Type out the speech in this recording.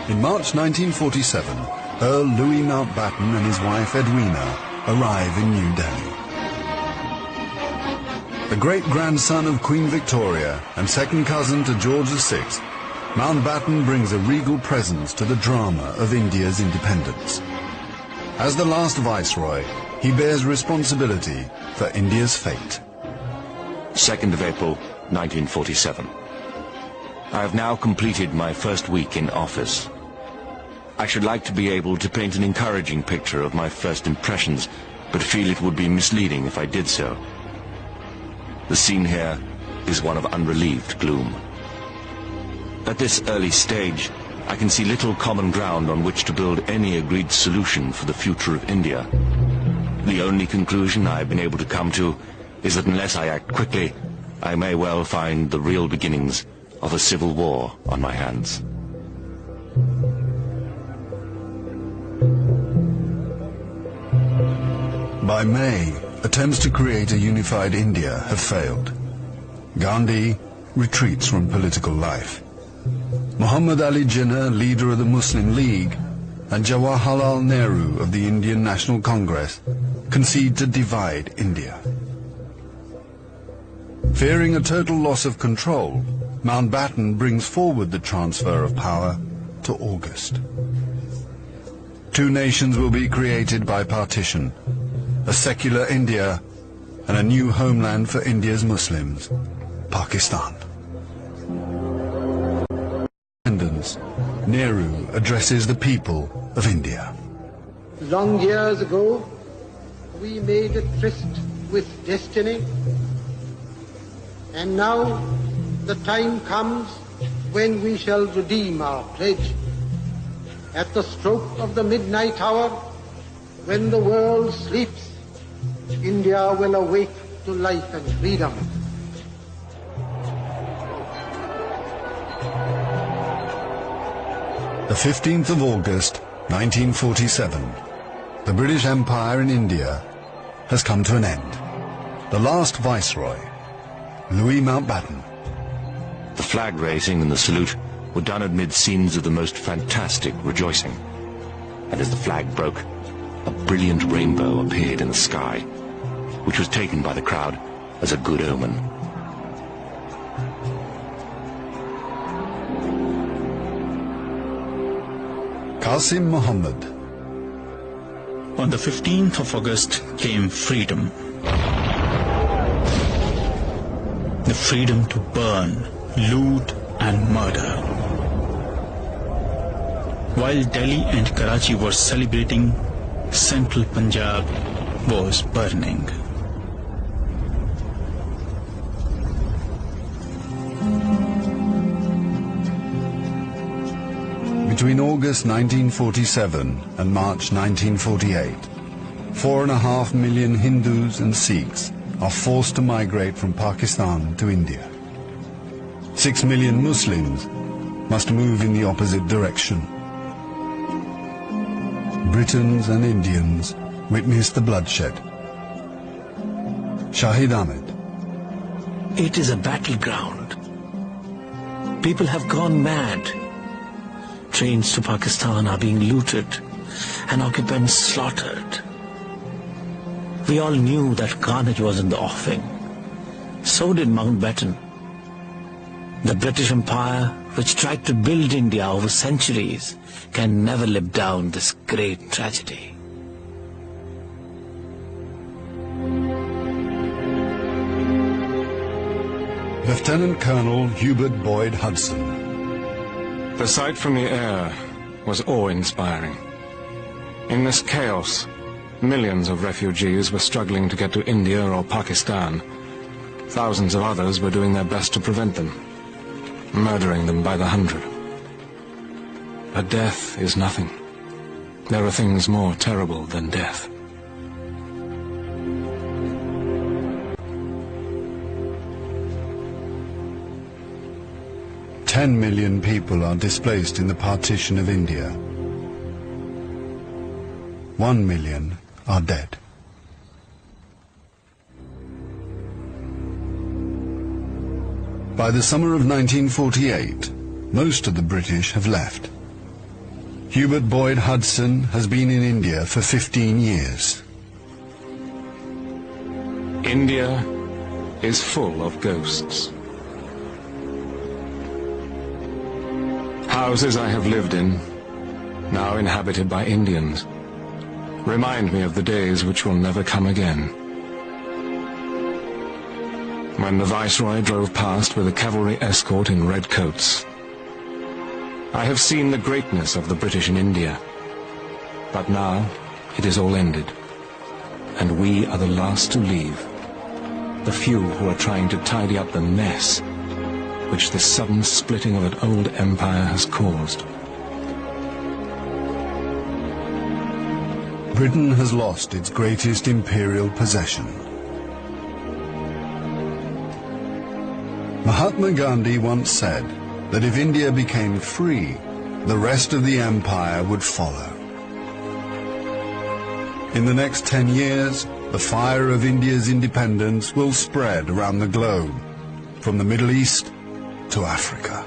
In March 1947, Earl Louis Mountbatten and his wife Edwina arrive in New Delhi. The great-grandson of Queen Victoria and second cousin to George VI, Mountbatten brings a regal presence to the drama of India's independence. As the last viceroy, he bears responsibility for India's fate. 2nd of April, 1947. I have now completed my first week in office. I should like to be able to paint an encouraging picture of my first impressions, but feel it would be misleading if I did so. The scene here is one of unrelieved gloom. At this early stage, I can see little common ground on which to build any agreed solution for the future of India. The only conclusion I have been able to come to is that unless I act quickly, I may well find the real beginnings of a civil war on my hands. By May, attempts to create a unified India have failed. Gandhi retreats from political life. Muhammad Ali Jinnah, leader of the Muslim League, and Jawaharlal Nehru of the Indian National Congress concede to divide India. Fearing a total loss of control, Mountbatten brings forward the transfer of power to August. Two nations will be created by partition, a secular India and a new homeland for India's Muslims, Pakistan. Independence, Nehru addresses the people of India. Long years ago, we made a tryst with destiny, and now the time comes when we shall redeem our pledge. At the stroke of the midnight hour, when the world sleeps, India will awake to life and freedom. The 15th of August, 1947. The British Empire in India has come to an end. The last viceroy, Louis Mountbatten. The flag raising and the salute were done amid scenes of the most fantastic rejoicing. And as the flag broke, a brilliant rainbow appeared in the sky, which was taken by the crowd as a good omen. Qasim Muhammad. On the 15th of August came freedom. The freedom to burn, loot and murder. While Delhi and Karachi were celebrating, central Punjab was burning. Between August 1947 and March 1948, 4.5 million Hindus and Sikhs are forced to migrate from Pakistan to India. 6 million Muslims must move in the opposite direction. Britons and Indians witness the bloodshed. Shahid Ahmed. It is a battleground. People have gone mad. Trains to Pakistan are being looted and occupants slaughtered. We all knew that carnage was in the offing. So did Mountbatten. The British Empire, which tried to build India over centuries, can never live down this great tragedy. Lieutenant Colonel Hubert Boyd Hudson. The sight from the air was awe-inspiring. In this chaos, millions of refugees were struggling to get to India or Pakistan. Thousands of others were doing their best to prevent them, murdering them by the hundred. But death is nothing. There are things more terrible than death. Ten million people are displaced in the partition of India. 1 million are dead. By the summer of 1948, most of the British have left. Hubert Boyd Hudson has been in India for 15 years. India is full of ghosts. Houses I have lived in, now inhabited by Indians, remind me of the days which will never come again. When the Viceroy drove past with a cavalry escort in red coats, I have seen the greatness of the British in India, but now it is all ended, and we are the last to leave, the few who are trying to tidy up the mess which the sudden splitting of an old empire has caused. Britain has lost its greatest imperial possession. Mahatma Gandhi once said that if India became free, the rest of the empire would follow. In the next 10 years, the fire of India's independence will spread around the globe, from the Middle East to Africa.